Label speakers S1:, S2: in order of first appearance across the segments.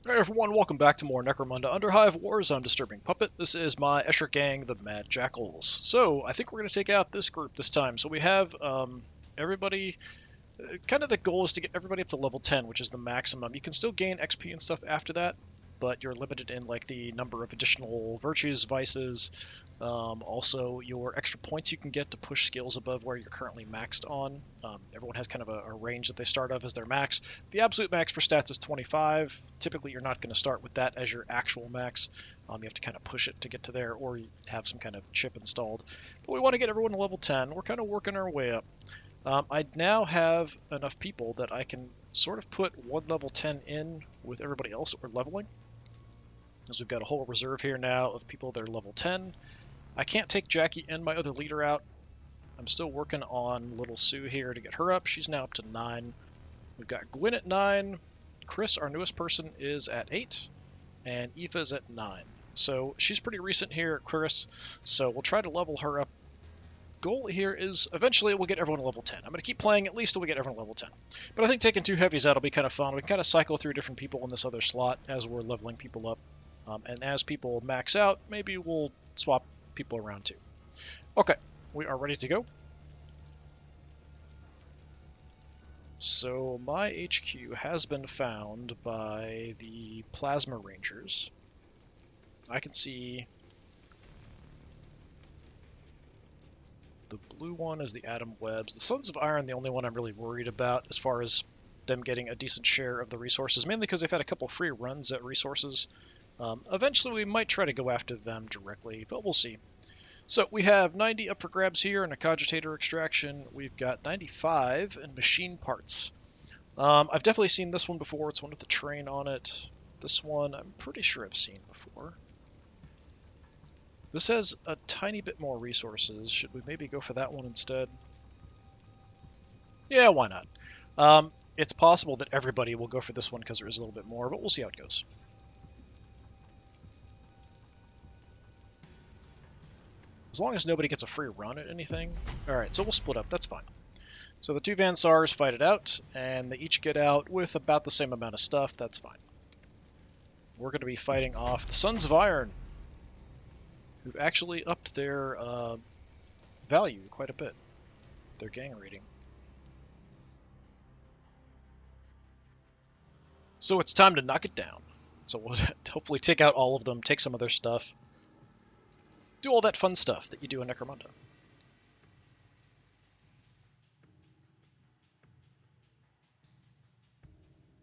S1: Hey everyone, welcome back to more Necromunda Underhive Wars. I'm DisturbingPuppet. This is my Escher gang, the Mad Jackals. So, I think we're going to take out this group this time. So we have everybody, kind of the goal is to get everybody up to level 10, which is the maximum. You can still gain XP and stuff after that, but you're limited in like the number of additional virtues, vices, also your extra points you can get to push skills above where you're currently maxed on. Everyone has kind of a range that they start of as their max. The absolute max for stats is 25. Typically, you're not going to start with that as your actual max. You have to kind of push it to get to there, or you have some kind of chip installed. But we want to get everyone to level 10. We're kind of working our way up. I now have enough people that I can sort of put one level 10 in with everybody else that we're leveling. Because we've got a whole reserve here now of people that are level 10. I can't take Jackie and my other leader out. I'm still working on little Sue here to get her up. She's now up to 9. We've got Gwyn at 9. Chris, our newest person, is at 8. And Aoife's at 9. So she's pretty recent here, Chris. So we'll try to level her up. Goal here is eventually we'll get everyone to level 10. I'm going to keep playing at least till we get everyone to level 10. But I think taking 2 heavies out will be kind of fun. We can kind of cycle through different people in this other slot as we're leveling people up. And as people max out, maybe we'll swap people around too. Okay, we are ready to go. So my HQ has been found by the Plasma Rangers. I can see the blue one is the Atom Webs. The Sons of Iron, the only one I'm really worried about as far as them getting a decent share of the resources, mainly because they've had a couple free runs at resources. Eventually we might try to go after them directly, but we'll see. So we have 90 up for grabs here in a cogitator extraction. We've got 95 in machine parts. I've definitely seen this one before. It's one with the train on it. This one I'm pretty sure I've seen before. This has a tiny bit more resources. Should we maybe go for that one instead? Yeah, why not? It's possible that everybody will go for this one because there is a little bit more, but we'll see how it goes. As long as nobody gets a free run at anything. Alright, so we'll split up. That's fine. So the 2 Vansars fight it out, and they each get out with about the same amount of stuff. That's fine. We're going to be fighting off the Sons of Iron, who've actually upped their value quite a bit. Their gang rating. So it's time to knock it down. So we'll hopefully take out all of them, take some of their stuff. Do all that fun stuff that you do in Necromunda.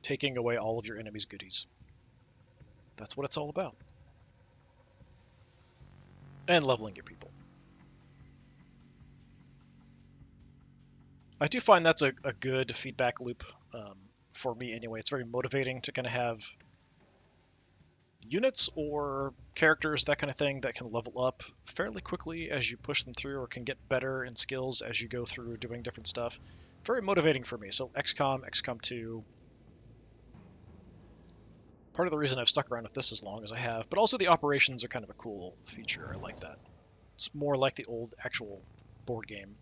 S1: Taking away all of your enemy's goodies. That's what it's all about. And leveling your people. I do find that's a good feedback loop for me anyway. It's very motivating to kind of have units or characters, that kind of thing, that can level up fairly quickly as you push them through or can get better in skills as you go through doing different stuff. Very motivating for me. So XCOM 2. Part of the reason I've stuck around with this as long as I have, but also the operations are kind of a cool feature. I like that. It's more like the old actual board game.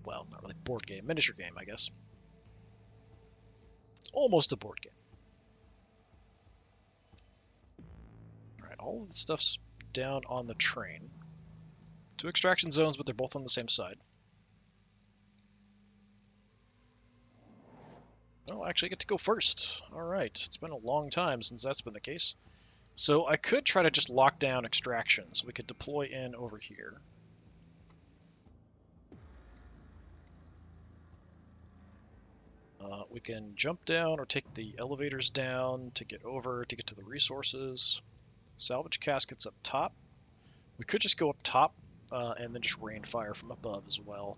S1: Well, not really board game, miniature game, I guess. It's almost a board game. Alright, all of the stuff's down on the train. 2 extraction zones, but they're both on the same side. Oh, I actually get to go first. Alright, it's been a long time since that's been the case. So I could try to just lock down extractions. We could deploy in over here. We can jump down or take the elevators down to get over, to get to the resources. Salvage caskets up top. We could just go up top and then just rain fire from above as well.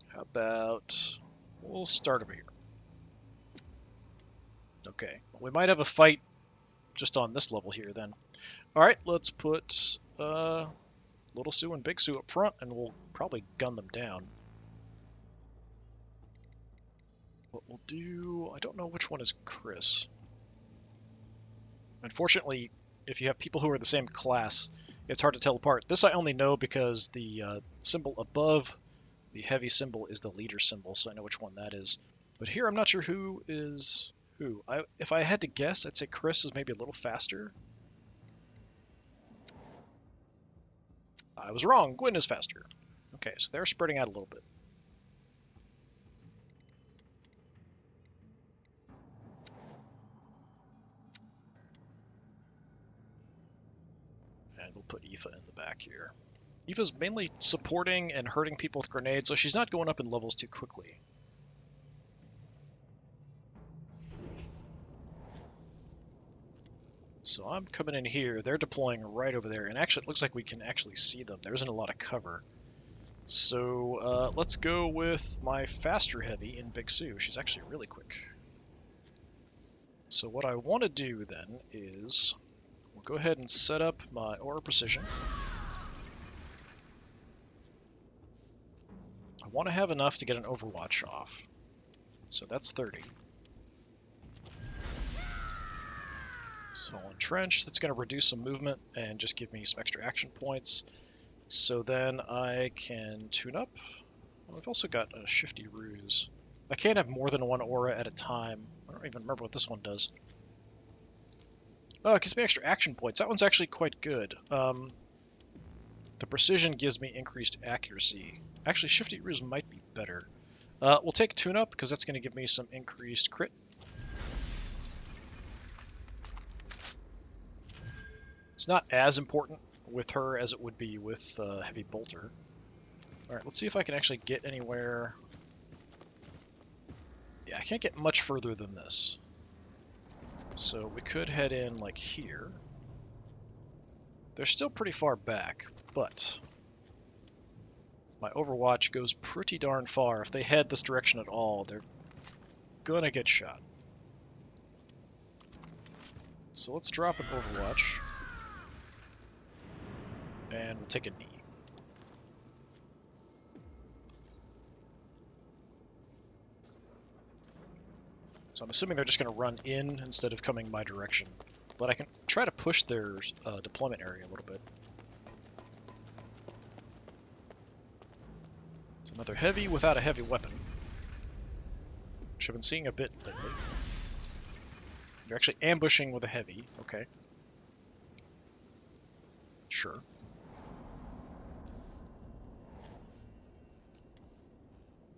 S1: How about... we'll start over here. Okay, we might have a fight just on this level here then. Alright, let's put Little Sue and Big Sue up front, and we'll probably gun them down. What we'll do... I don't know which one is Chris. Unfortunately, if you have people who are the same class, it's hard to tell apart. This I only know because the symbol above the heavy symbol is the leader symbol, so I know which one that is. But here I'm not sure who is who. If I had to guess, I'd say Chris is maybe a little faster. I was wrong. Gwyn is faster. Okay, so they're spreading out a little bit. And we'll put Aoife in the back here. Aoife's mainly supporting and hurting people with grenades, so she's not going up in levels too quickly. So I'm coming in here. They're deploying right over there, and actually it looks like we can actually see them. There isn't a lot of cover. So let's go with my faster heavy in Big Sue. She's actually really quick. So what I want to do then is we'll go ahead and set up my Aura Precision. I want to have enough to get an Overwatch off. So that's 30. So Entrench, that's going to reduce some movement and just give me some extra action points. So then I can tune up. Well, I've also got a Shifty Ruse. I can't have more than one aura at a time. I don't even remember what this one does. Oh, it gives me extra action points. That one's actually quite good. The Precision gives me increased accuracy. Actually, Shifty Ruse might be better. We'll take Tune Up, because that's going to give me some increased crit. It's not as important with her as it would be with Heavy Bolter. Alright, let's see if I can actually get anywhere. Yeah, I can't get much further than this. So we could head in like here. They're still pretty far back, but my Overwatch goes pretty darn far. If they head this direction at all, they're gonna get shot. So let's drop an Overwatch. And we'll take a knee. So I'm assuming they're just going to run in instead of coming my direction. But I can try to push their deployment area a little bit. It's another heavy without a heavy weapon, which I've been seeing a bit lately. You're actually ambushing with a heavy. Okay. Sure.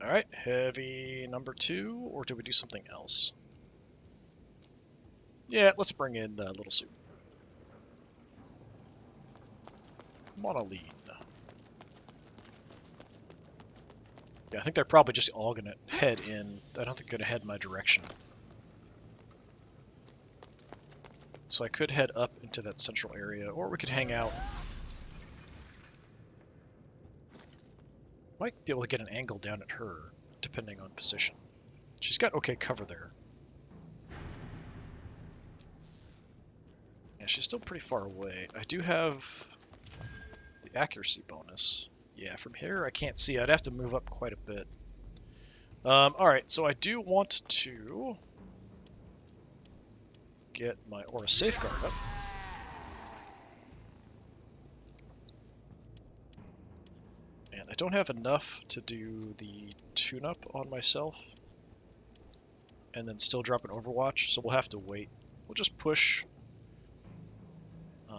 S1: Alright, heavy number 2, or do we do something else? Yeah, let's bring in Little Sue. Monoline. Yeah, I think they're probably just all going to head in. I don't think they're going to head my direction. So I could head up into that central area, or we could hang out. Might be able to get an angle down at her, depending on position. She's got okay cover there. Yeah, she's still pretty far away. I do have the accuracy bonus. Yeah, from here I can't see. I'd have to move up quite a bit. Alright, so I do want to get my Aura Safeguard up. And I don't have enough to do the tune-up on myself and then still drop an Overwatch, so we'll have to wait. We'll just push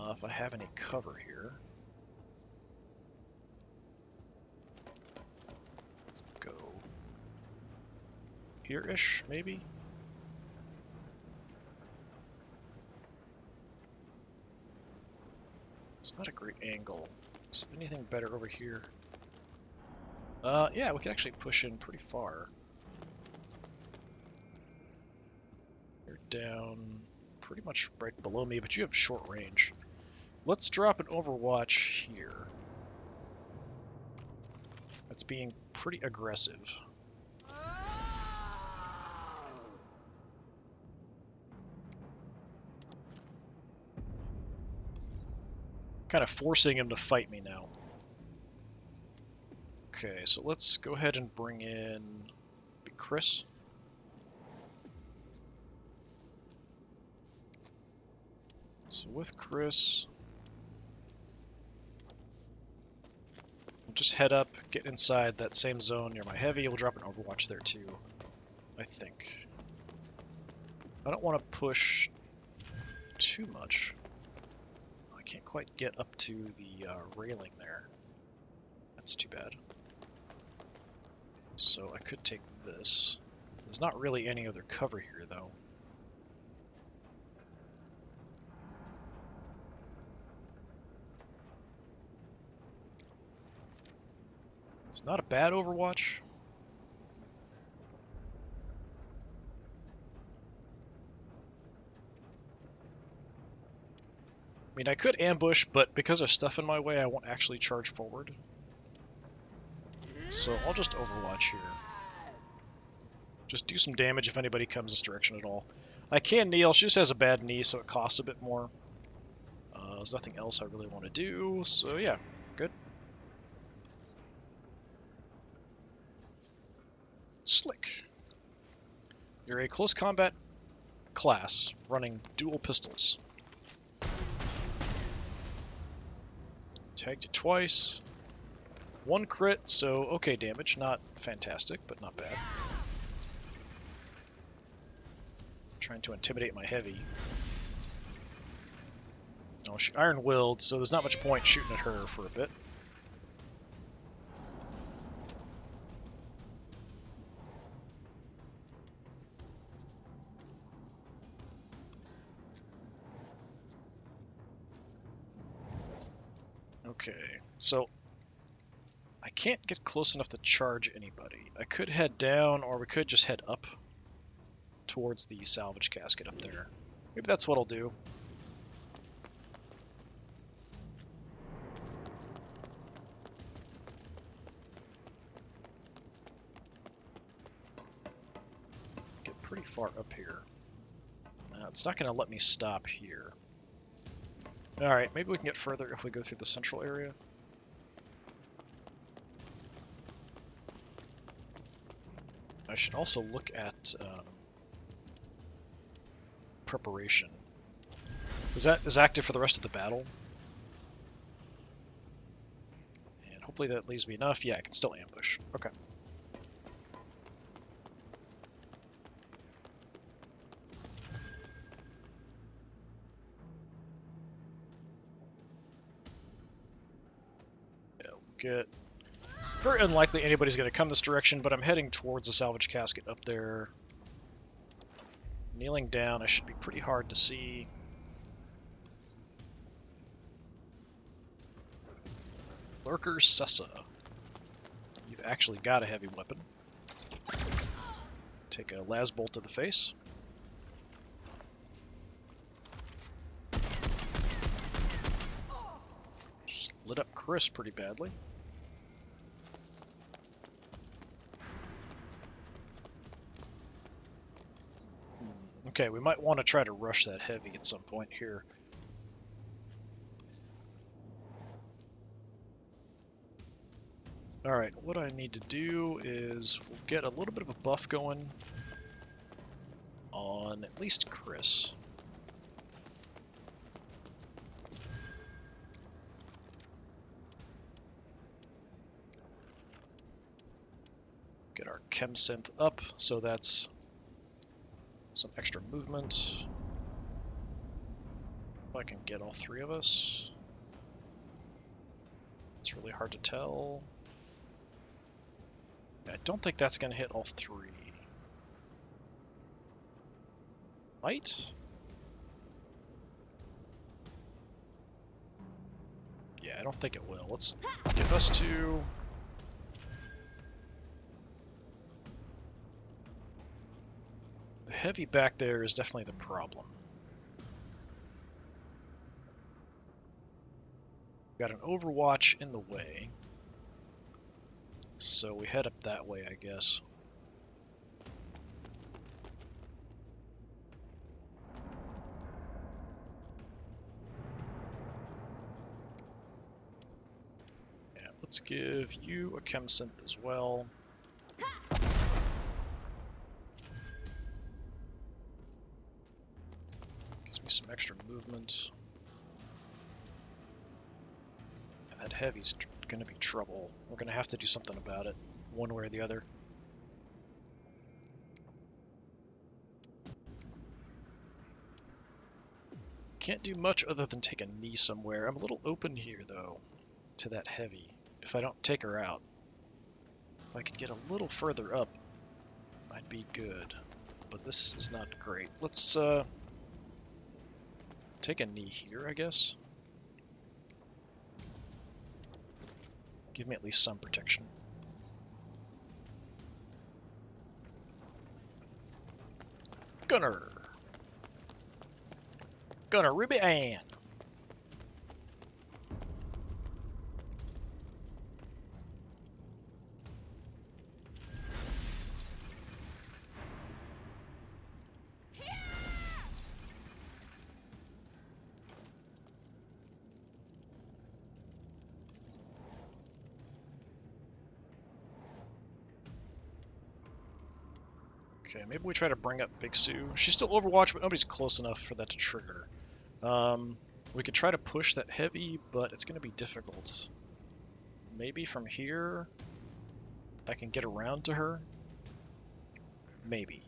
S1: if I have any cover here. Let's go here-ish, maybe? It's not a great angle. Is anything better over here? Yeah, we can actually push in pretty far. You're down pretty much right below me, but you have short range. Let's drop an Overwatch here. That's being pretty aggressive. Kind of forcing him to fight me now. Okay, so let's go ahead and bring in Chris. So with Chris, we'll just head up, get inside that same zone near my heavy. We'll drop an Overwatch there too. I think. I don't want to push too much. I can't quite get up to the railing there. That's too bad. So I could take this. There's not really any other cover here, though. It's not a bad Overwatch. I mean, I could ambush, but because there's stuff in my way, I won't actually charge forward. So I'll just Overwatch here. Just do some damage if anybody comes this direction at all. I can kneel. She just has a bad knee, so it costs a bit more. There's nothing else I really want to do, so yeah, good. Slick. You're a close combat class running dual pistols. Tagged you twice. One crit, so okay damage. Not fantastic, but not bad. Trying to intimidate my heavy. Oh, she iron-willed, so there's not much point shooting at her for a bit. Okay, so I can't get close enough to charge anybody. I could head down, or we could just head up towards the salvage casket up there. Maybe that's what I'll do. Get pretty far up here. It's not going to let me stop here. Alright, maybe we can get further if we go through the central area. I should also look at preparation. Is active for the rest of the battle? And hopefully that leaves me enough. Yeah, I can still ambush. Okay. Yeah, we'll get... Very unlikely anybody's going to come this direction, but I'm heading towards the salvage casket up there. Kneeling down, I should be pretty hard to see. Lurker Sessa. You've actually got a heavy weapon. Take a las bolt to the face. Just lit up Chris pretty badly. Okay, we might want to try to rush that heavy at some point here. Alright, what I need to do is we'll get a little bit of a buff going on at least Chris. Get our chem synth up, so that's some extra movement. If I can get all three of us. It's really hard to tell. I don't think that's going to hit all three. Might? Yeah, I don't think it will. Let's get us to... The heavy back there is definitely the problem. Got an Overwatch in the way. So we head up that way, I guess. Yeah, let's give you a chem synth as well. Gives me some extra movement. And that heavy's going to be trouble. We're going to have to do something about it, one way or the other. Can't do much other than take a knee somewhere. I'm a little open here, though, to that heavy, if I don't take her out. If I could get a little further up, I'd be good. But this is not great. Let's take a knee here, I guess. Give me at least some protection. Gunner! Gunner, Ruby Ann! Okay, maybe we try to bring up Big Sue. She's still Overwatch, but nobody's close enough for that to trigger. We could try to push that heavy, but it's going to be difficult. Maybe from here I can get around to her? Maybe.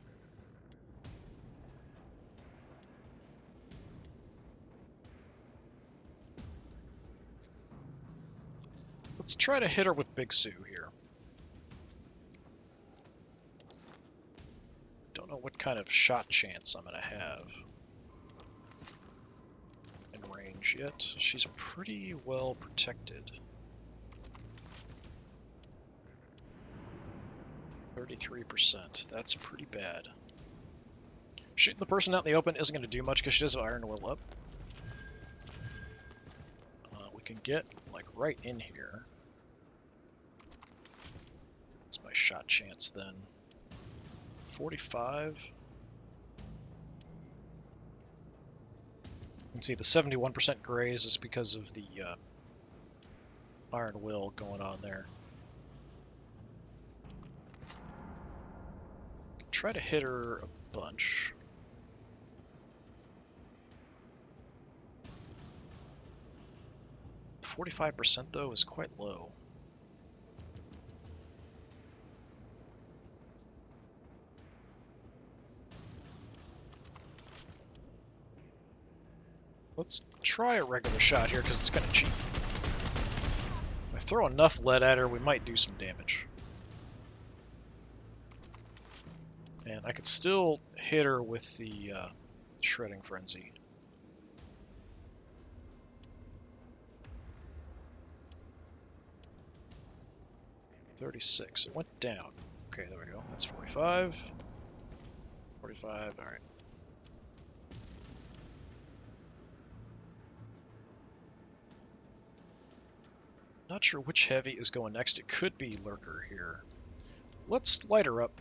S1: Let's try to hit her with Big Sue here. Don't know what kind of shot chance I'm going to have in range yet. She's pretty well protected. 33%. That's pretty bad. Shooting the person out in the open isn't going to do much because she does have Iron Will up. We can get, like, right in here. That's my shot chance then. 45. You can see the 71% graze is because of the Iron Will going on there. Try to hit her a bunch. The 45% though is quite low. Let's try a regular shot here because it's kind of cheap. If I throw enough lead at her, we might do some damage. And I could still hit her with the Shredding Frenzy. $36. It went down. Okay, there we go. That's 45. 45, alright. Not sure which heavy is going next. It could be Lurker here. Let's light her up.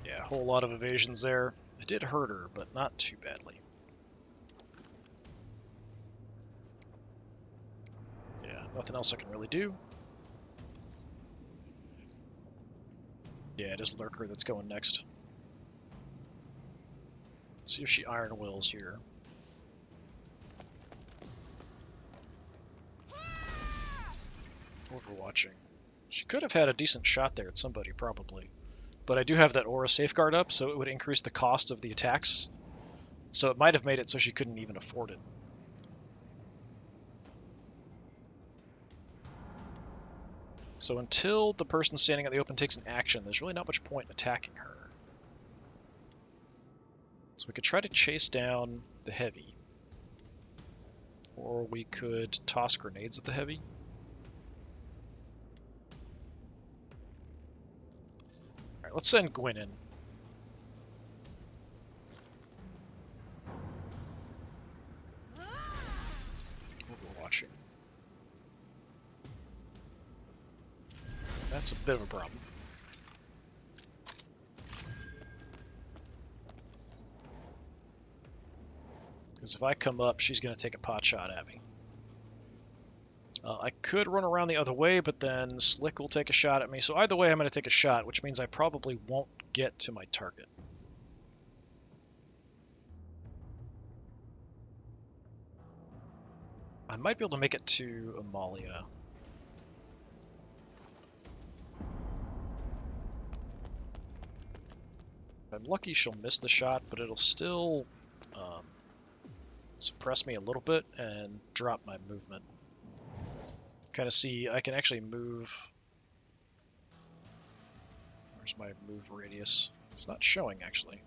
S1: Yeah, a whole lot of evasions there. It did hurt her, but not too badly. Yeah, nothing else I can really do. Yeah, it is Lurker that's going next. Let's see if she Iron Wills here. Overwatching. She could have had a decent shot there at somebody, probably. But I do have that Aura Safeguard up, so it would increase the cost of the attacks. So it might have made it so she couldn't even afford it. So until the person standing at the open takes an action, there's really not much point attacking her. So we could try to chase down the heavy. Or we could toss grenades at the heavy. Alright, let's send Gwyn in. Overwatching. That's a bit of a problem. Because if I come up, she's going to take a pot shot at me. I could run around the other way, but then Slick will take a shot at me. So either way, I'm going to take a shot, which means I probably won't get to my target. I might be able to make it to Amalia. I'm lucky she'll miss the shot, but it'll still suppress me a little bit and drop my movement. Kind of see, I can actually move. Where's my move radius? It's not showing, actually.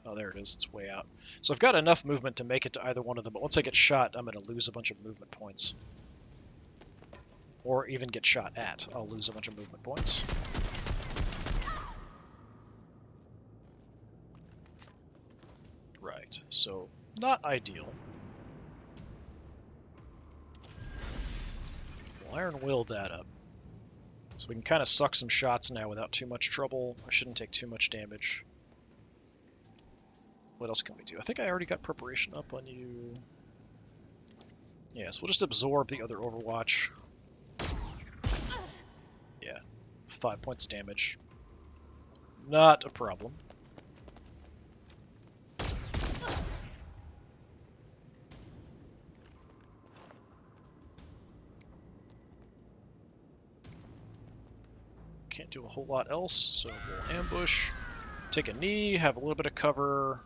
S1: Oh, there it is. It's way out. So I've got enough movement to make it to either one of them, but once I get shot, I'm going to lose a bunch of movement points. Or even get shot at. I'll lose a bunch of movement points. Right, so not ideal. We'll Iron Will that up. So we can kind of suck some shots now without too much trouble. I shouldn't take too much damage. What else can we do? I think I already got preparation up on you. Yes, we'll just absorb the other Overwatch. Yeah, 5 points damage. Not a problem. Can't do a whole lot else, so we'll ambush. Take a knee, have a little bit of cover.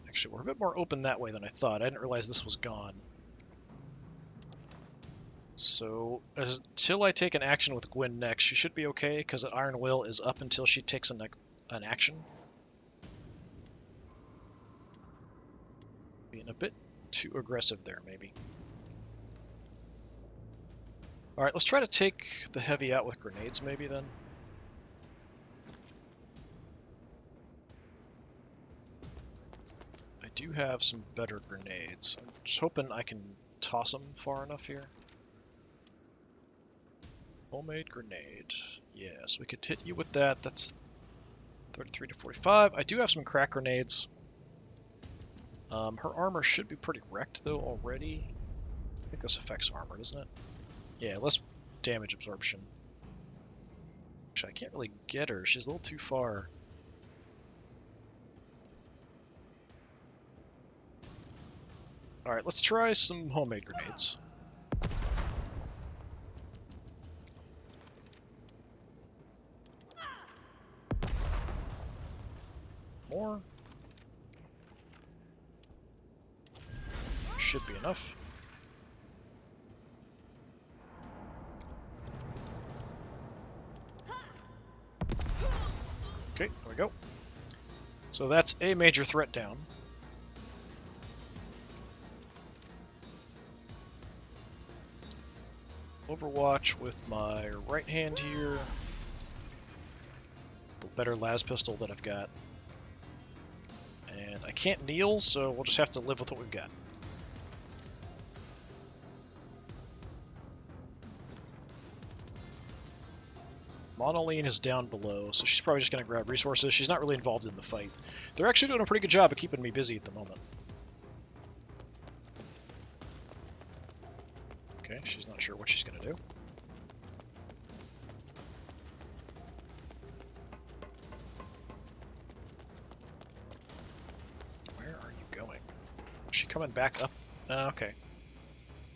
S1: Actually, we're a bit more open that way than I thought. I didn't realize this was gone. So, until I take an action with Gwyn next, she should be okay, because Iron Will is up until she takes an action. Being a bit too aggressive there, maybe. Alright, let's try to take the heavy out with grenades, maybe, then. I do have some better grenades. I'm just hoping I can toss them far enough here. Homemade grenade. Yes, we could hit you with that. That's 33 to 45. I do have some crack grenades. Her armor should be pretty wrecked, though, already. I think this affects armor, doesn't it? Yeah, less damage absorption. Actually, I can't really get her. She's a little too far. Alright, let's try some homemade grenades. More. Should be enough. Okay, there we go. So that's a major threat down. Overwatch with my right hand here. The better las pistol that I've got. And I can't kneel, so we'll just have to live with what we've got. Monoline is down below, so she's probably just going to grab resources. She's not really involved in the fight. They're actually doing a pretty good job of keeping me busy at the moment. Okay, she's not sure what she's going to do. Where are you going? Is she coming back up? Okay.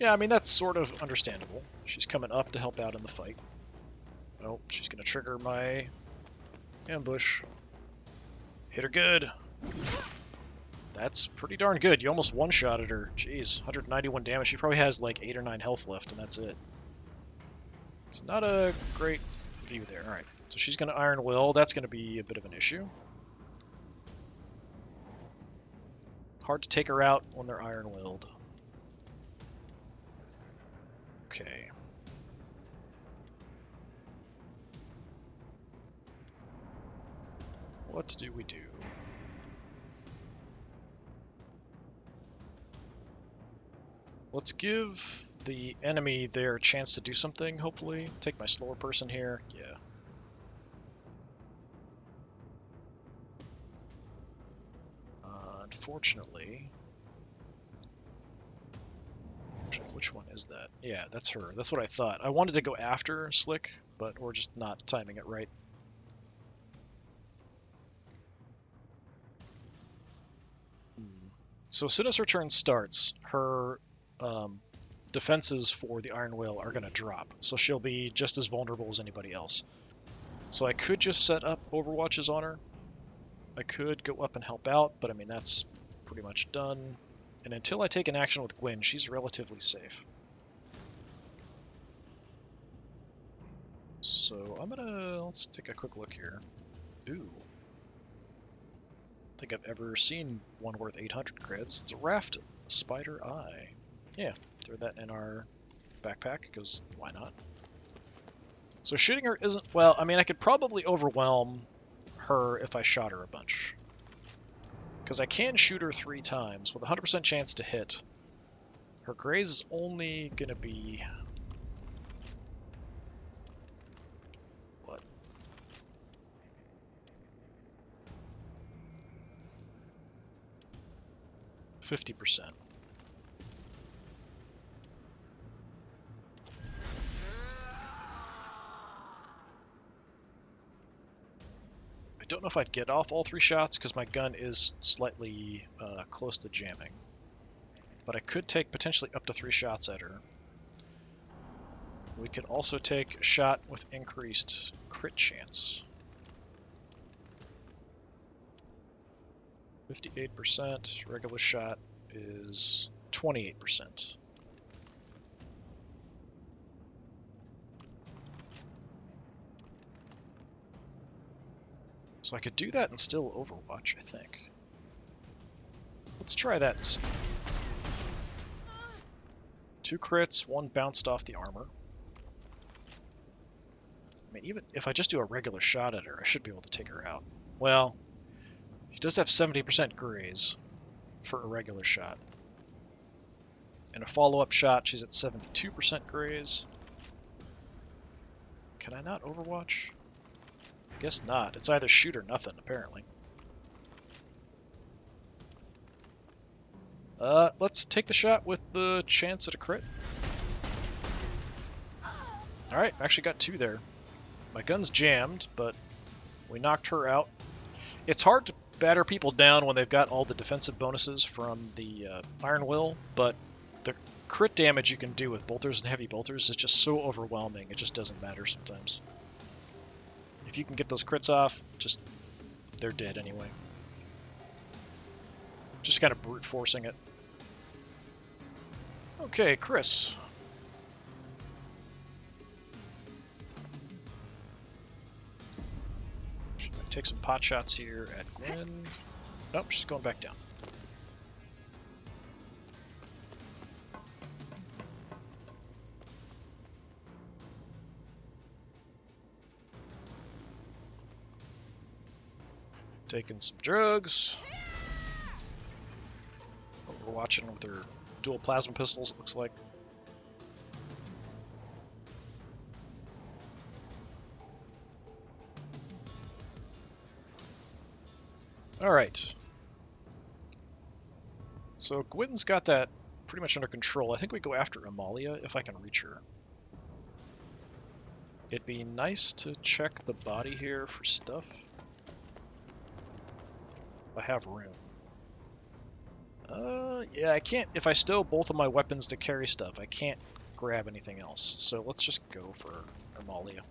S1: Yeah, I mean, that's sort of understandable. She's coming up to help out in the fight. Oh, she's going to trigger my ambush. Hit her good. That's pretty darn good. You almost one-shotted her. Jeez, 191 damage. She probably has like 8 or 9 health left, and that's it. It's not a great view there. Alright, so she's going to Iron Will. That's going to be a bit of an issue. Hard to take her out when they're Iron-Willed. Okay. What do we do? Let's give the enemy their chance to do something, hopefully. Take my slower person here. Yeah. Unfortunately... Which one is that? Yeah, that's her. That's what I thought. I wanted to go after Slick, but we're just not timing it right. So as soon as her turn starts, her defenses for the Iron Will are going to drop. So she'll be just as vulnerable as anybody else. So I could just set up Overwatches on her. I could go up and help out, but I mean, that's pretty much done. And until I take an action with Gwyn, she's relatively safe. So let's take a quick look here. Ooh. I think I've ever seen one worth 800 creds. It's a Raft Spider Eye. Yeah, throw that in our backpack, because why not? So shooting her isn't... Well, I mean, I could probably overwhelm her if I shot her a bunch. Because I can shoot her 3 times with a 100% chance to hit. Her graze is only going to be... what? 50%. I don't know if I'd get off all 3 shots because my gun is slightly close to jamming. But I could take potentially up to 3 shots at her. We could also take a shot with increased crit chance. 58%, regular shot is 28%. So I could do that and still Overwatch, I think. Let's try that and see. 2 crits, 1 bounced off the armor. I mean, even if I just do a regular shot at her, I should be able to take her out. Well, she does have 70% graze for a regular shot. And a follow-up shot, she's at 72% graze. Can I not Overwatch? I guess not. It's either shoot or nothing, apparently. Let's take the shot with the chance at a crit. Alright, actually got 2 there. My gun's jammed, but we knocked her out. It's hard to batter people down when they've got all the defensive bonuses from the Iron Will, but the crit damage you can do with bolters and heavy bolters is just so overwhelming, it just doesn't matter sometimes. If you can get those crits off, they're dead anyway. Just kind of brute forcing it. Okay, Chris. Should I take some pot shots here at Gwyn? Nope, she's going back down. Taking some drugs. Overwatching with her dual plasma pistols, it looks like. Alright. So Gwyn's got that pretty much under control. I think we go after Amalia if I can reach her. It'd be nice to check the body here for stuff. If I have room. Yeah, I can't. If I stow both of my weapons to carry stuff, I can't grab anything else. So let's just go for Amalia.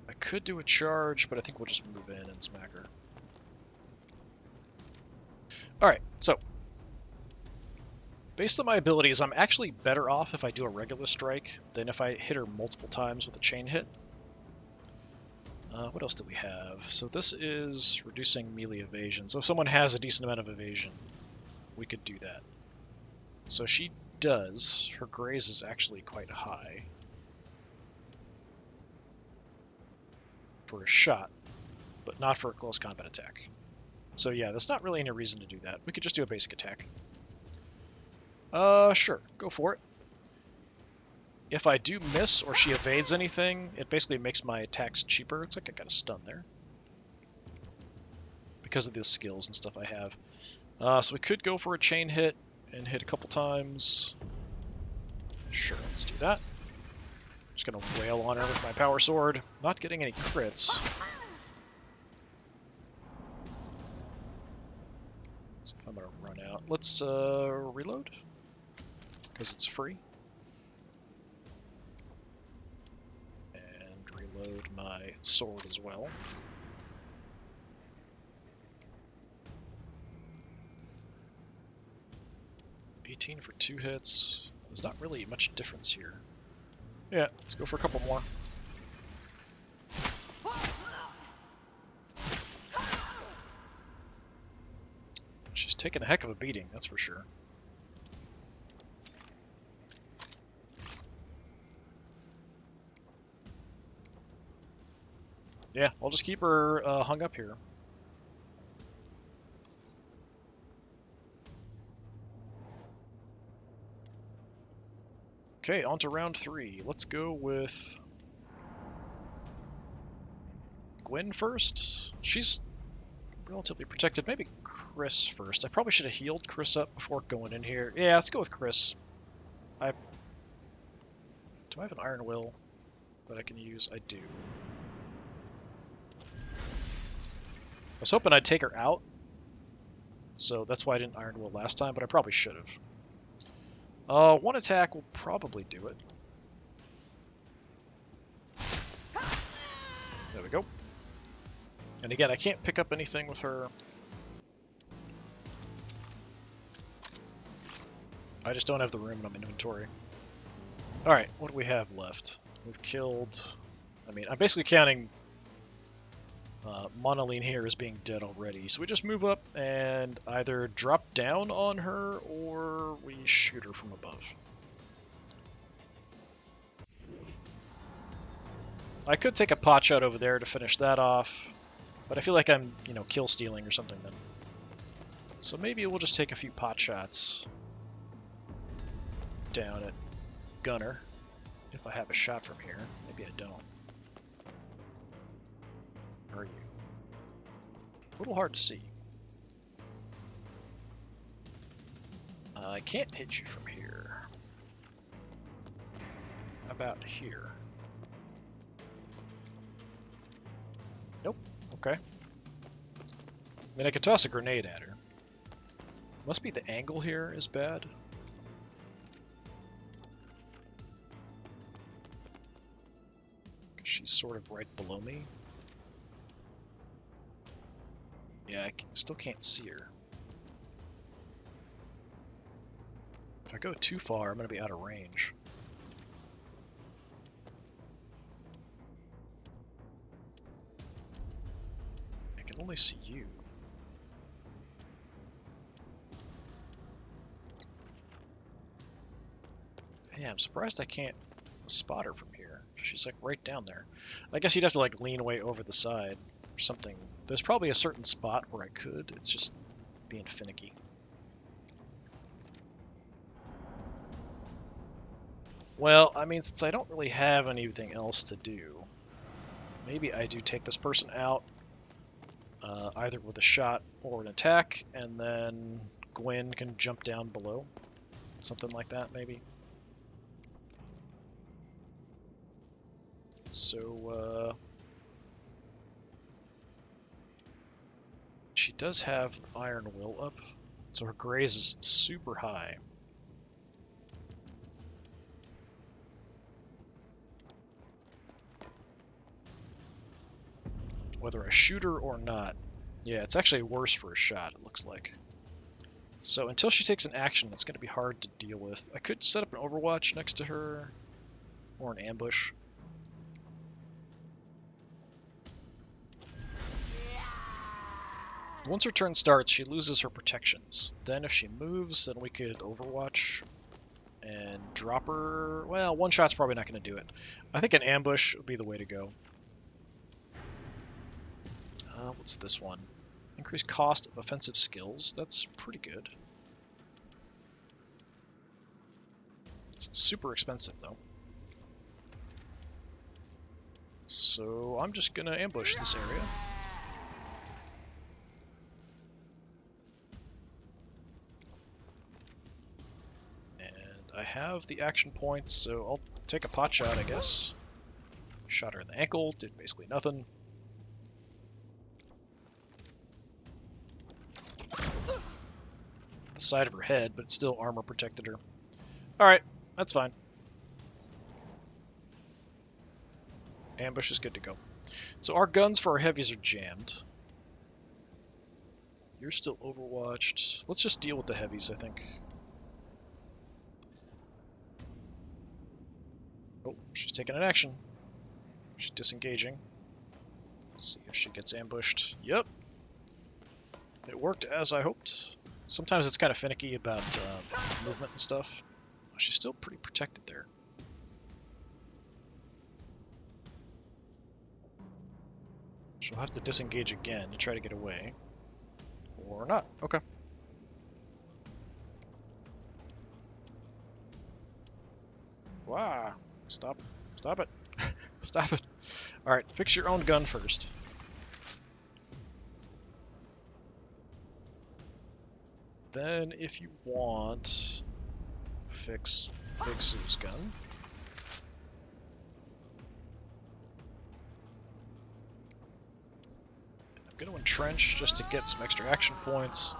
S1: I could do a charge, but I think we'll just move in and smack her. Alright, so based on my abilities, I'm actually better off if I do a regular strike than if I hit her multiple times with a chain hit. What else do we have? So this is reducing melee evasion. So if someone has a decent amount of evasion, we could do that. So she does. Her graze is actually quite high for a shot, but not for a close combat attack. So yeah, there's not really any reason to do that. We could just do a basic attack. Sure, go for it. If I do miss or she evades anything, it basically makes my attacks cheaper. It's like I got a stun there. Because of the skills and stuff I have. So we could go for a chain hit and hit a couple times. Sure, let's do that. Just gonna wail on her with my power sword. Not getting any crits. So if I'm gonna run out, let's reload. Because it's free. my sword as well. $18 for 2 hits. There's not really much difference here. Yeah, let's go for a couple more. She's taking a heck of a beating, that's for sure. Yeah, I'll just keep her hung up here. Okay, on to round 3. Let's go with Gwen first. She's relatively protected. Maybe Chris first. I probably should have healed Chris up before going in here. Yeah, let's go with Chris. Do I have an Iron Will that I can use? I do. I was hoping I'd take her out, so that's why I didn't Iron Will last time, but I probably should have. One attack will probably do it. There we go. And again, I can't pick up anything with her. I just don't have the room in my inventory. Alright, what do we have left? We've killed... I mean, I'm basically counting Monoline here as being dead already. So we just move up and either drop down on her or we shoot her from above. I could take a pot shot over there to finish that off, but I feel like I'm, kill stealing or something then. So maybe we'll just take a few pot shots down at Gunner, if I have a shot from here. Maybe I don't. Where are you? A little hard to see. I can't hit you from here. How about here? Nope. Okay. I mean, I could toss a grenade at her. Must be the angle here is bad. She's sort of right below me. Yeah, I still can't see her. If I go too far, I'm going to be out of range. I can only see you. Yeah, I'm surprised I can't spot her from here. She's like right down there. I guess you'd have to like lean away over the side or something. There's probably a certain spot where I could. It's just being finicky. Well, I mean, since I don't really have anything else to do, maybe I do take this person out, either with a shot or an attack, and then Gwen can jump down below. Something like that, maybe. So, she does have Iron Will up, so her graze is super high. Whether I shoot her or not. Yeah, it's actually worse for a shot, it looks like. So until she takes an action, it's going to be hard to deal with. I could set up an overwatch next to her, or an ambush. Once her turn starts, she loses her protections. Then if she moves, then we could overwatch and drop her. Well, one shot's probably not going to do it. I think an ambush would be the way to go. What's this one? Increased cost of offensive skills. That's pretty good. It's super expensive, though. So I'm just going to ambush this area. I have the action points, so I'll take a pot shot, I guess. Shot her in the ankle, did basically nothing. The side of her head, but it still armor protected her. Alright, that's fine. Ambush is good to go. So our guns for our heavies are jammed. You're still overwatched. Let's just deal with the heavies, I think. Oh, she's taking an action. She's disengaging. Let's see if she gets ambushed. Yep. It worked as I hoped. Sometimes it's kind of finicky about movement and stuff. Oh, she's still pretty protected there. She'll have to disengage again to try to get away. Or not. Okay. Wow. Stop. Stop it. Stop it. Alright, fix your own gun first. Then, if you want, fix Big Sue's gun. I'm going to entrench just to get some extra action points.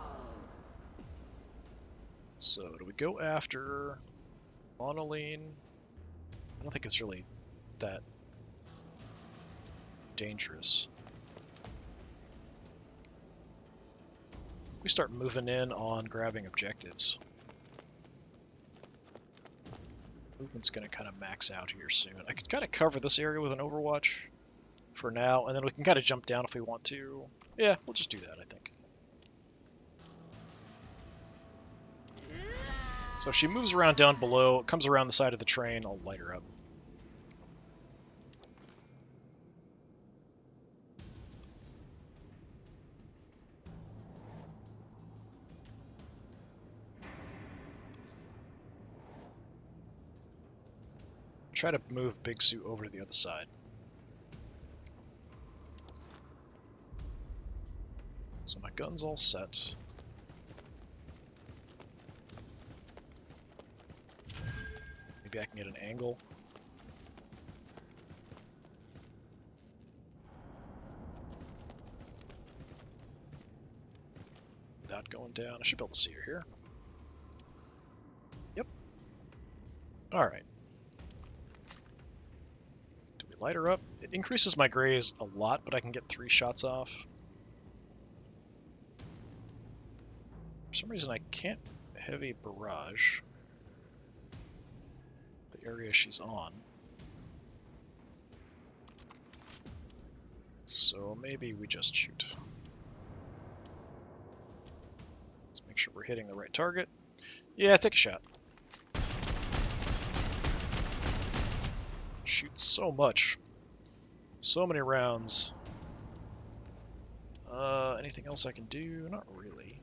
S1: So, do we go after Monoline? I don't think it's really that dangerous. We start moving in on grabbing objectives. Movement's going to kind of max out here soon. I could kind of cover this area with an Overwatch for now, and then we can kind of jump down if we want to. Yeah, we'll just do that, I think. So if she moves around down below, comes around the side of the train, I'll light her up. Try to move Big Sue over to the other side. So my gun's all set. Maybe I can get an angle. Without going down. I should be able to see her here. Yep. Alright. Do we light her up? It increases my graze a lot, but I can get 3 shots off. For some reason I can't heavy barrage the area she's on. So maybe we just shoot. Let's make sure we're hitting the right target. Yeah, take a shot. Shoots so much. So many rounds. Anything else I can do? Not really.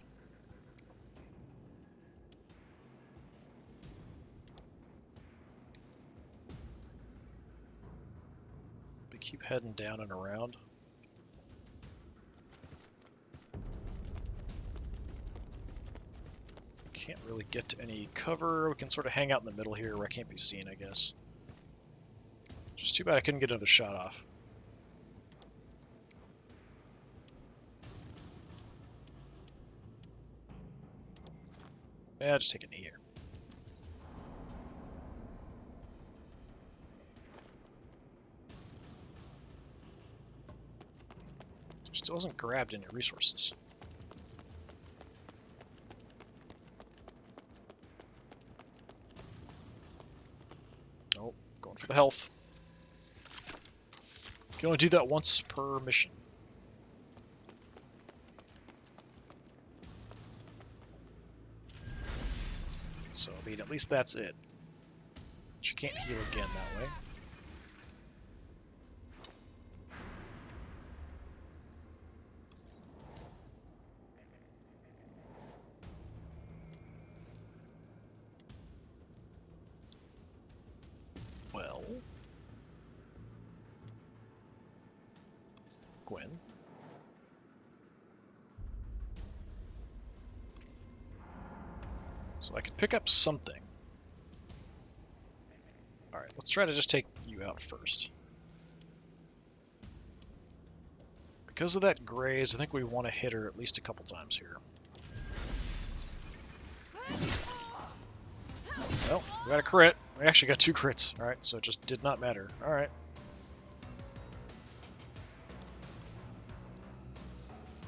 S1: But keep heading down and around. Can't really get to any cover. We can sort of hang out in the middle here where I can't be seen, I guess. Just too bad I couldn't get another shot off. Yeah, just take a knee here. Still hasn't grabbed any resources. Nope, going for the health. Can only do that once per mission. So, I mean, at least that's it. She can't heal again that way. Well... Gwen. So I can pick up something. Alright, let's try to just take you out first. Because of that graze, I think we want to hit her at least a couple times here. Well, we got a crit. We actually got 2 crits. Alright, so it just did not matter. Alright.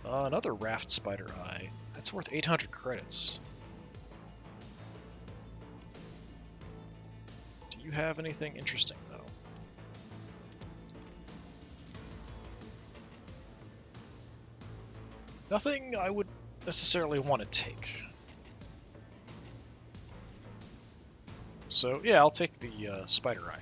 S1: Another Raft Spider Eye. That's worth 800 credits. Do you have anything interesting, though? Nothing I would necessarily want to take. So, yeah, I'll take the Spider Eye.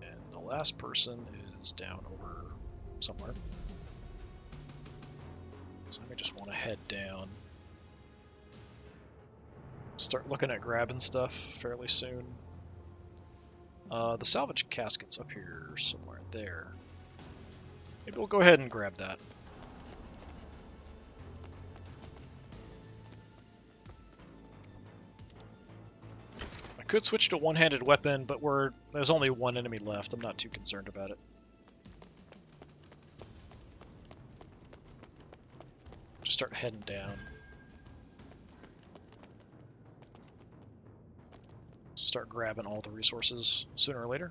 S1: And the last person is down over somewhere. So I may just want to head down. Start looking at grabbing stuff fairly soon. The salvage casket's up here somewhere there. Maybe we'll go ahead and grab that. I could switch to a one-handed weapon, but there's only one enemy left. I'm not too concerned about it. Just start heading down. Start grabbing all the resources sooner or later.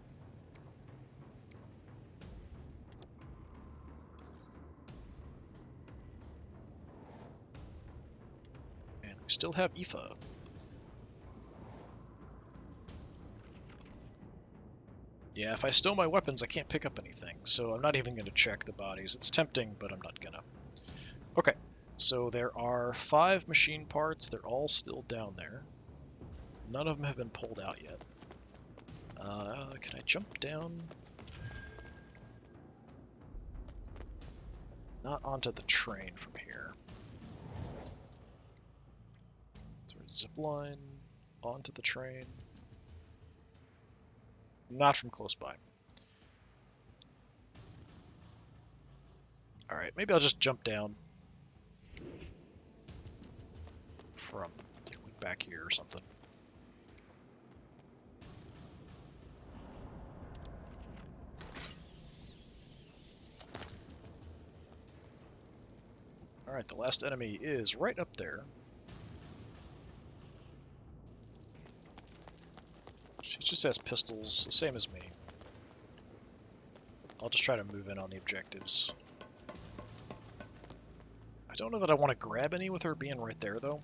S1: And we still have Aoife. Yeah, if I stow my weapons, I can't pick up anything, so I'm not even going to check the bodies. It's tempting, but I'm not gonna. Okay, so there are 5 machine parts. They're all still down there. None of them have been pulled out yet. Can I jump down? Not onto the train from here. So zip line onto the train. Not from close by. Alright, maybe I'll just jump down from back here or something. Alright, the last enemy is right up there. She just has pistols, the same as me. I'll just try to move in on the objectives. I don't know that I want to grab any with her being right there, though.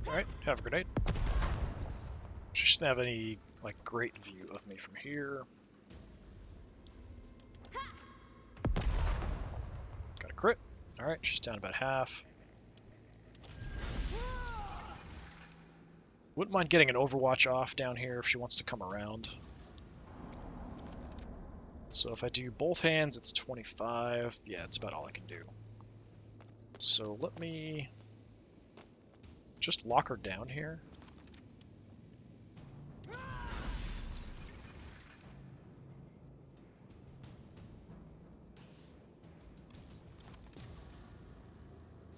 S1: Alright, have a grenade. She shouldn't have any, like, great view of me from here. Got a crit. Alright, she's down about half. Wouldn't mind getting an Overwatch off down here if she wants to come around. So if I do both hands, it's 25. Yeah, it's about all I can do. So let me just lock her down here.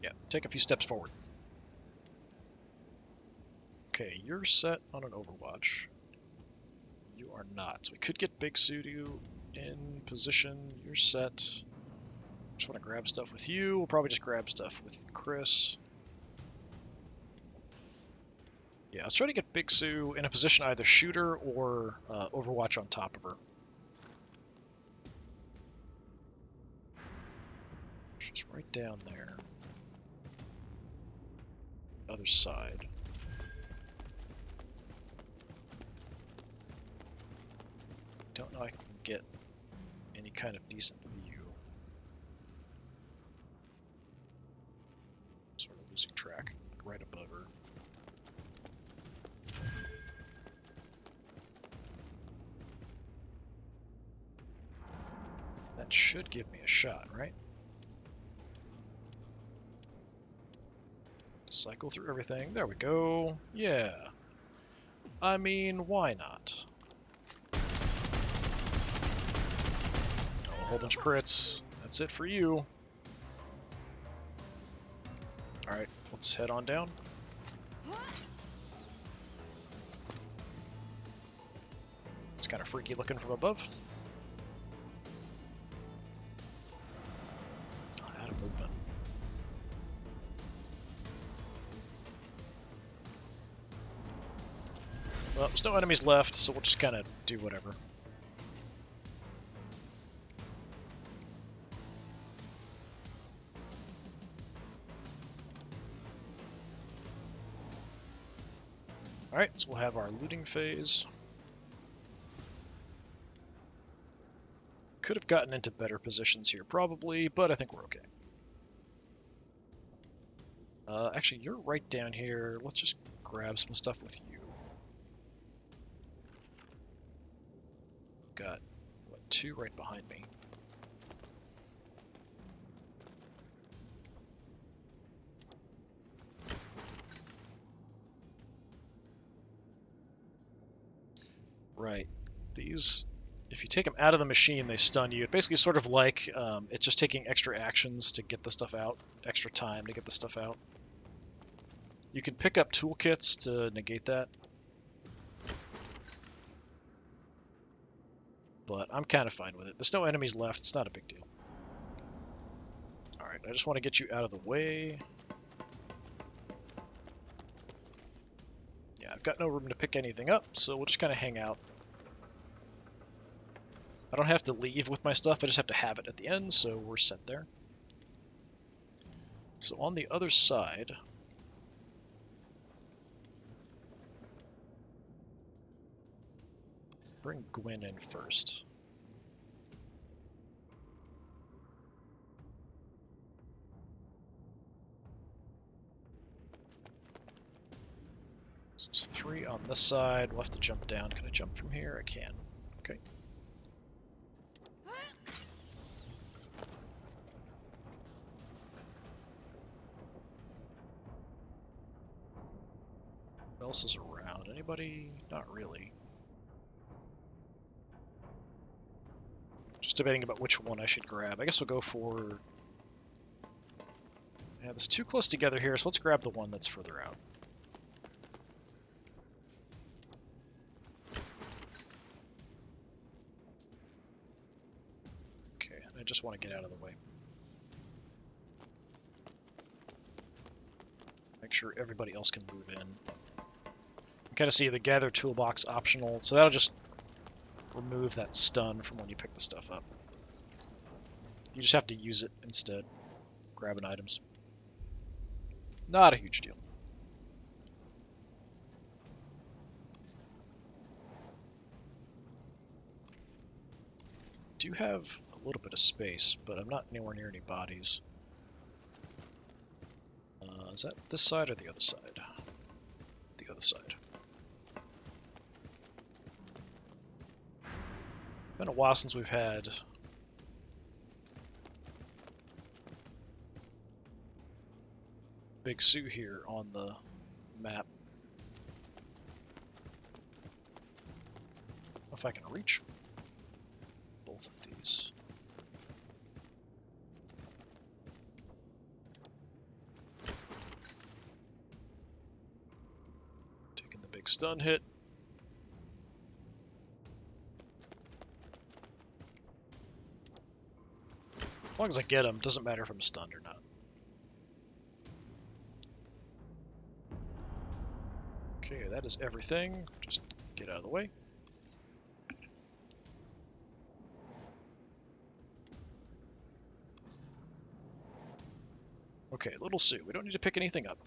S1: Yeah, take a few steps forward. Okay, you're set on an Overwatch. You are not. So we could get Big Sudu in position. You're set. Just want to grab stuff with you. We'll probably just grab stuff with Chris. Yeah, let's try to get Big Sue in a position either shooter or Overwatch on top of her. She's right down there. Other side. Don't know I can get any kind of decent view. Sort of losing track, like right above her. That should give me a shot, right? Cycle through everything. There we go. Yeah. I mean, why not? A whole bunch of crits. That's it for you. Alright, let's head on down. kind of freaky looking from above. Oh, out of movement. Well, there's no enemies left, so we'll just kind of do whatever. Alright, so we'll have our looting phase. Could have gotten into better positions here, probably, but I think we're okay. Actually, you're right down here. Let's just grab some stuff with you. Got, what, 2 right behind me. Right. These, if you take them out of the machine, they stun you. It's basically sort of like it's just taking extra actions to get the stuff out, extra time to get the stuff out. You can pick up toolkits to negate that. But I'm kind of fine with it. There's no enemies left. It's not a big deal. Alright, I just want to get you out of the way. Yeah, I've got no room to pick anything up, so we'll just kind of hang out. I don't have to leave with my stuff, I just have to have it at the end, so we're set there. So on the other side, bring Gwyn in first. So it's 3 on this side. We'll have to jump down. Can I jump from here? I can. Okay. What else is around? Anybody? Not really. Just debating about which one I should grab. I guess we'll go for... Yeah, it's too close together here, so let's grab the one that's further out. Okay, I just want to get out of the way. Make sure everybody else can move in. You kind of see the gather toolbox optional, so that'll just remove that stun from when you pick the stuff up. You just have to use it instead, grabbing items. Not a huge deal. Do have a little bit of space, but I'm not anywhere near any bodies. Is that this side or the other side? The other side. Been a while since we've had Big Sue here on the map. If I can reach both of these. Taking the big stun hit. As long as I get him, doesn't matter if I'm stunned or not. Okay, that is everything. Just get out of the way. Okay, Little Sue, we don't need to pick anything up.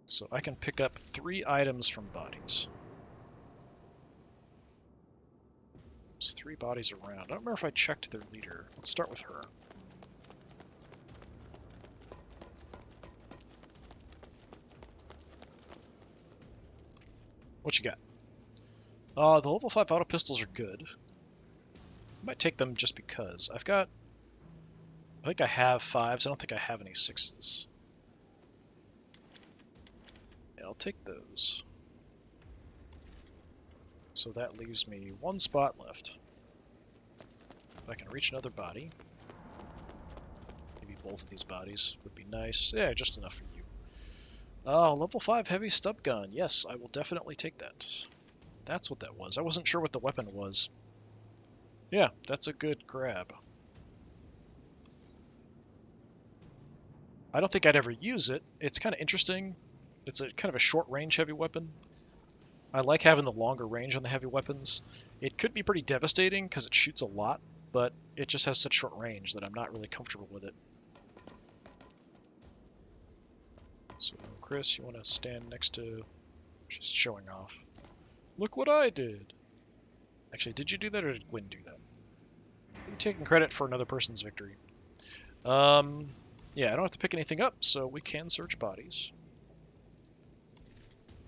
S1: So I can pick up 3 items from bodies. There's 3 bodies around. I don't remember if I checked their leader. Let's start with her. What you got? The level 5 auto pistols are good. I might take them just because. I think I have 5s. I don't think I have any 6s. Yeah, I'll take those. So that leaves me 1 spot left. If I can reach another body. Maybe both of these bodies would be nice. Yeah, just enough for you. Oh, level 5 heavy stub gun. Yes, I will definitely take that. That's what that was. I wasn't sure what the weapon was. Yeah, that's a good grab. I don't think I'd ever use it. It's kind of interesting. It's a kind of a short-range heavy weapon. I like having the longer range on the heavy weapons. It could be pretty devastating because it shoots a lot, but it just has such short range that I'm not really comfortable with it. So, Chris, you want to stand next to... She's showing off. Look what I did! Actually, did you do that or did Gwyn do that? I'm taking credit for another person's victory. Yeah, I don't have to pick anything up, so we can search bodies.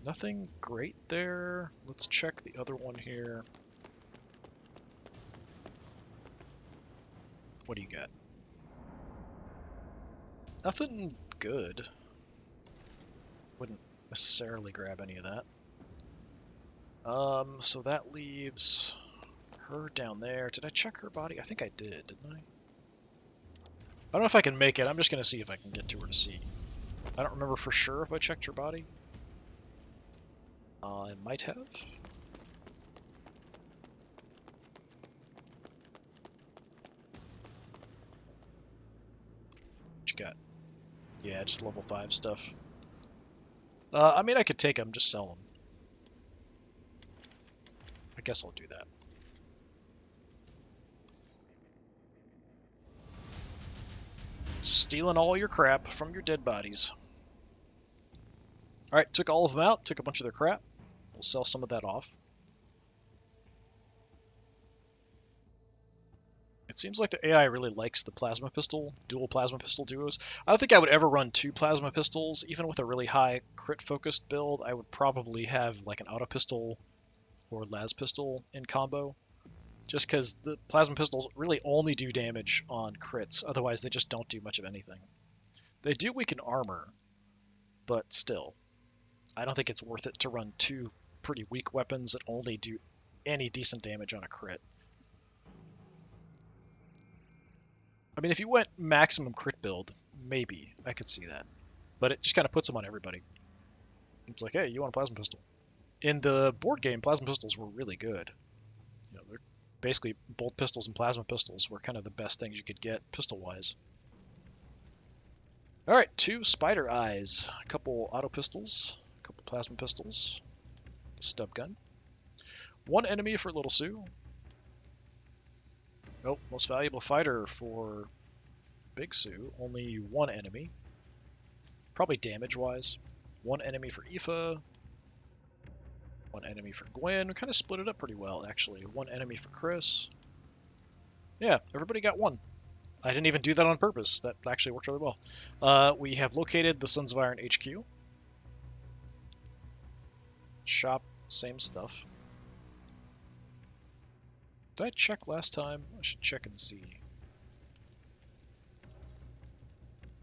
S1: Nothing great there. Let's check the other one here. What do you got? Nothing good. Wouldn't necessarily grab any of that. So that leaves her down there. Did I check her body? I think I did, didn't I? I don't know if I can make it. I'm just going to see if I can get to her to see. I don't remember for sure if I checked her body. I might have. What you got? Yeah, just level 5 stuff. I mean, I could take them, just sell them. I guess I'll do that. Stealing all your crap from your dead bodies. Alright, took all of them out, took a bunch of their crap. We'll sell some of that off. It seems like the AI really likes the plasma pistol, dual plasma pistol duos. I don't think I would ever run 2 plasma pistols, even with a really high crit focused build. I would probably have like an auto pistol or las pistol in combo, just because the plasma pistols really only do damage on crits. Otherwise, they just don't do much of anything. They do weaken armor, but still, I don't think it's worth it to run 2 pretty weak weapons that only do any decent damage on a crit. I mean, if you went maximum crit build, maybe I could see that. But it just kind of puts them on everybody. It's like, hey, you want a plasma pistol? In the board game, plasma pistols were really good. You know, they're basically bolt pistols and plasma pistols were kind of the best things you could get pistol-wise. All right, 2 spider eyes, a couple auto pistols, a couple plasma pistols, stub gun, 1 enemy for Little Sue. Nope, most valuable fighter for Big Sue, only 1 enemy. Probably damage-wise. 1 enemy for Aoife, 1 enemy for Gwen. We kind of split it up pretty well, actually. 1 enemy for Chris. Yeah, everybody got 1. I didn't even do that on purpose. That actually worked really well. We have located the Sons of Iron HQ. Shop, same stuff. Did I check last time? I should check and see.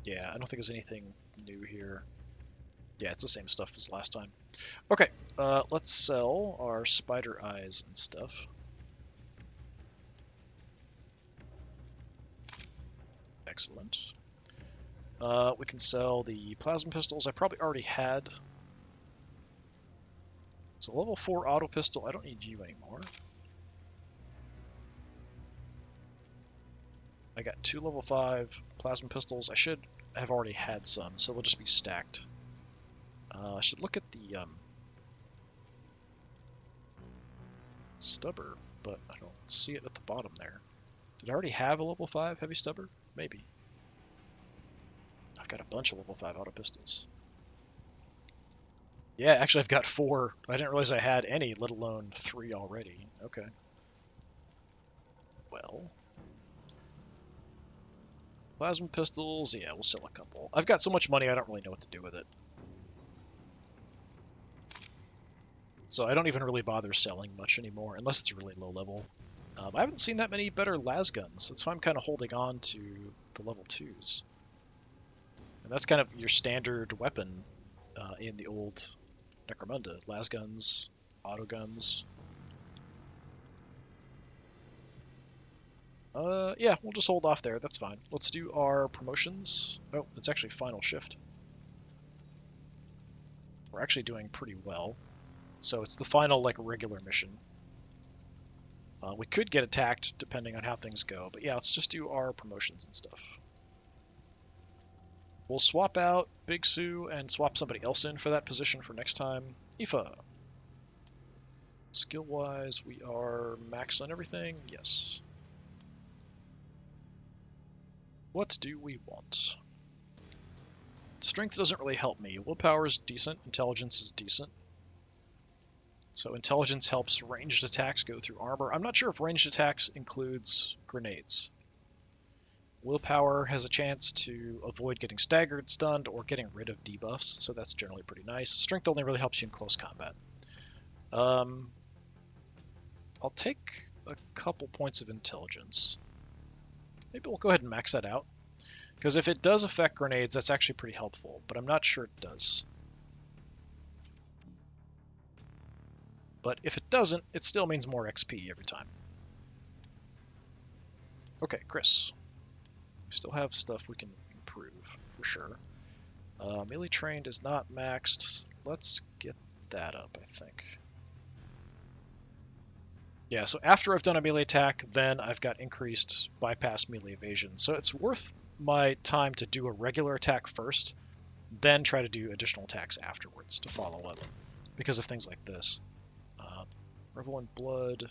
S1: Yeah, I don't think there's anything new here. Yeah, it's the same stuff as last time. Okay, let's sell our spider eyes and stuff. Excellent. We can sell the plasma pistols I probably already had. So level 4 auto pistol, I don't need you anymore. I got 2 level 5 plasma pistols. I should have already had some, so they'll just be stacked. I should look at the stubber, but I don't see it at the bottom there. Did I already have a level 5 heavy stubber? Maybe. I've got a bunch of level 5 auto pistols. Yeah, actually I've got 4. I didn't realize I had any, let alone 3 already. Okay. Well. Plasma pistols, yeah, we'll sell a couple. I've got so much money I don't really know what to do with it. So I don't even really bother selling much anymore, unless it's really low level. I haven't seen that many better las guns. That's why I'm kind of holding on to the level 2s. And that's kind of your standard weapon in the old Necromunda. Las guns, auto guns. Yeah, we'll just hold off there. That's fine. Let's do our promotions. Oh, it's actually final shift. We're actually doing pretty well. So it's the final, like, regular mission. We could get attacked depending on how things go, but yeah, let's just do our promotions and stuff. We'll swap out Big Sue and swap somebody else in for that position for next time. Aoife. Skill-wise, we are maxed on everything. Yes. What do we want? Strength doesn't really help me. Willpower is decent. Intelligence is decent. So intelligence helps ranged attacks go through armor. I'm not sure if ranged attacks includes grenades. Willpower has a chance to avoid getting staggered, stunned, or getting rid of debuffs, so that's generally pretty nice. Strength only really helps you in close combat. I'll take a couple points of intelligence. Maybe we'll go ahead and max that out, because if it does affect grenades, that's actually pretty helpful, but I'm not sure it does. But if it doesn't, it still means more XP every time. Okay, Chris. We still have stuff we can improve, for sure. Melee trained is not maxed. Let's get that up, I think. Yeah, so after I've done a melee attack, then I've got increased bypass melee evasion. So it's worth my time to do a regular attack first, then try to do additional attacks afterwards to follow up, because of things like this. Revel in Blood.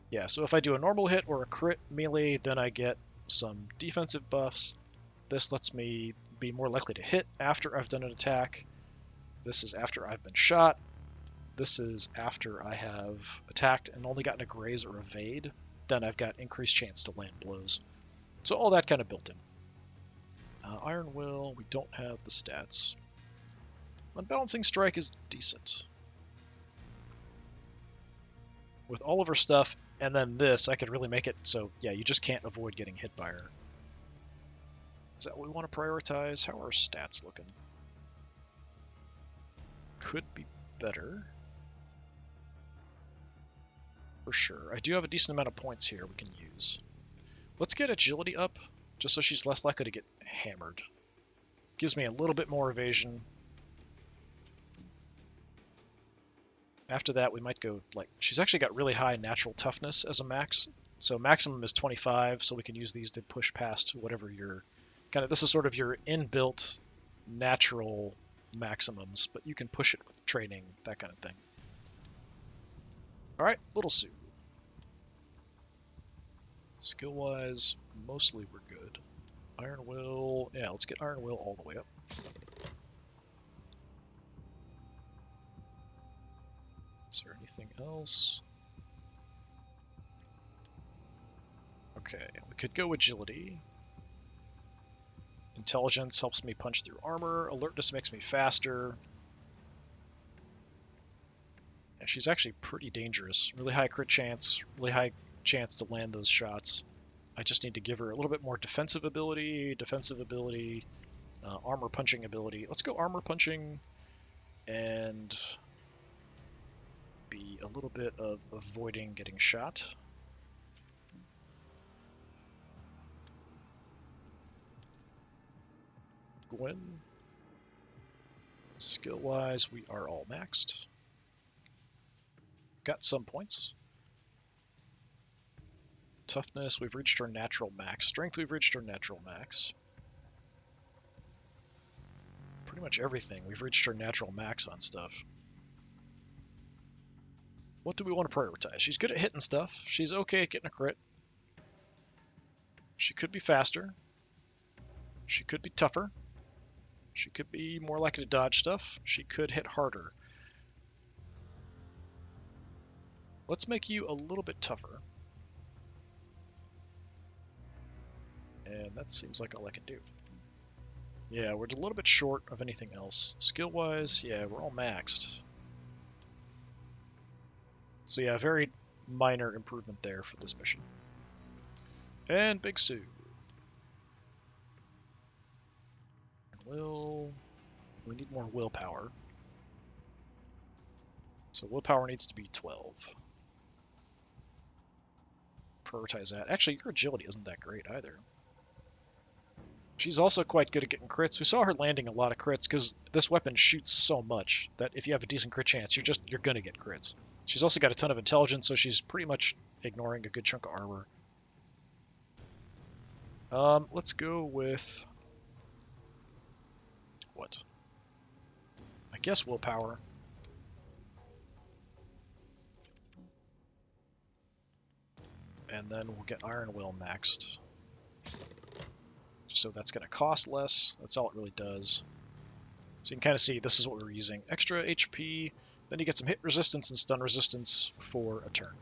S1: Yeah, so if I do a normal hit or a crit melee, then I get some defensive buffs. This lets me be more likely to hit after I've done an attack. This is after I've been shot. This is after I have attacked and only gotten a graze or evade. Then I've got increased chance to land blows. So all that kind of built in. Iron Will, we don't have the stats. Unbalancing Strike is decent. With all of her stuff, and then this, I could really make it so, yeah, you just can't avoid getting hit by her. Is that what we want to prioritize? How are our stats looking? Could be better. For sure. I do have a decent amount of points here we can use. Let's get agility up, just so she's less likely to get hammered. Gives me a little bit more evasion. After that, we might go, like, she's actually got really high natural toughness as a max. So maximum is 25, so we can use these to push past whatever your, kind of, this is sort of your inbuilt natural maximums, but you can push it with training, that kind of thing. Alright, Little Sue. Skill-wise, mostly we're good. Iron Will, yeah, let's get Iron Will all the way up. Is there anything else? Okay, we could go Agility. Intelligence helps me punch through armor. Alertness makes me faster. Yeah, she's actually pretty dangerous. Really high crit chance, really high chance to land those shots. I just need to give her a little bit more defensive ability, armor punching ability. Let's go armor punching and be a little bit of avoiding getting shot. Gwen. Skill-wise, we are all maxed. Got some points. Toughness, we've reached our natural max. Strength, we've reached our natural max. Pretty much everything, we've reached our natural max on stuff. What do we want to prioritize? She's good at hitting stuff. She's okay at getting a crit. She could be faster. She could be tougher. She could be more likely to dodge stuff. She could hit harder. Let's make you a little bit tougher. And that seems like all I can do. Yeah, we're a little bit short of anything else. Skill-wise, yeah, we're all maxed. So yeah, very minor improvement there for this mission. And Big Sue. We need more willpower. So willpower needs to be 12. Prioritize that. Actually, your agility isn't that great either. She's also quite good at getting crits. We saw her landing a lot of crits because this weapon shoots so much that if you have a decent crit chance, you're gonna get crits. She's also got a ton of intelligence, so she's pretty much ignoring a good chunk of armor. Let's go with what? I guess willpower. And then we'll get Iron Will maxed. So that's going to cost less. That's all it really does. So you can kind of see this is what we're using. Extra HP, then you get some hit resistance and stun resistance for a turn.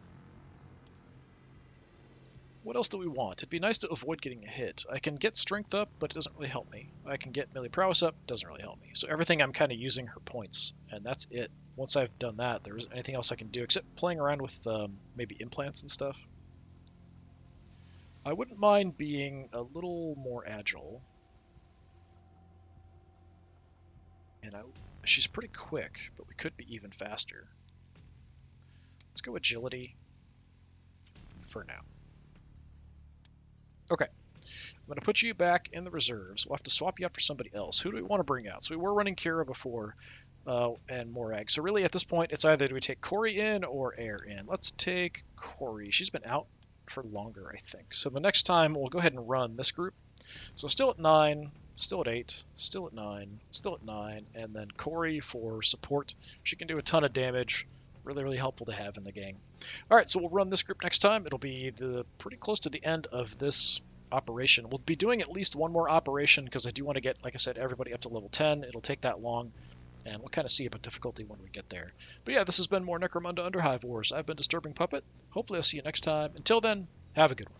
S1: What else do we want? It'd be nice to avoid getting a hit. I can get strength up, but it doesn't really help me. I can get melee prowess up, doesn't really help me. So everything I'm kind of using her points, and that's it. Once I've done that, there isn't anything else I can do except playing around with maybe implants and stuff. I wouldn't mind being a little more agile. And she's pretty quick, but we could be even faster. Let's go agility for now. Okay. I'm going to put you back in the reserves. We'll have to swap you out for somebody else. Who do we want to bring out? So we were running Kira before and Morag. So really at this point, it's either do we take Corey in or Air in. Let's take Corey. She's been out for longer, I think. So the next time, we'll go ahead and run this group. So still at 9, still at 8, still at 9, still at 9, and then Corey for support. She can do a ton of damage. Really, really helpful to have in the gang. All right, so we'll run this group next time. It'll be pretty close to the end of this operation. We'll be doing at least one more operation because I do want to get, like I said, everybody up to level 10. It'll take that long, and we'll kind of see about difficulty when we get there. But yeah, this has been more Necromunda Underhive Wars. I've been Disturbing Puppet. Hopefully I'll see you next time. Until then, have a good one.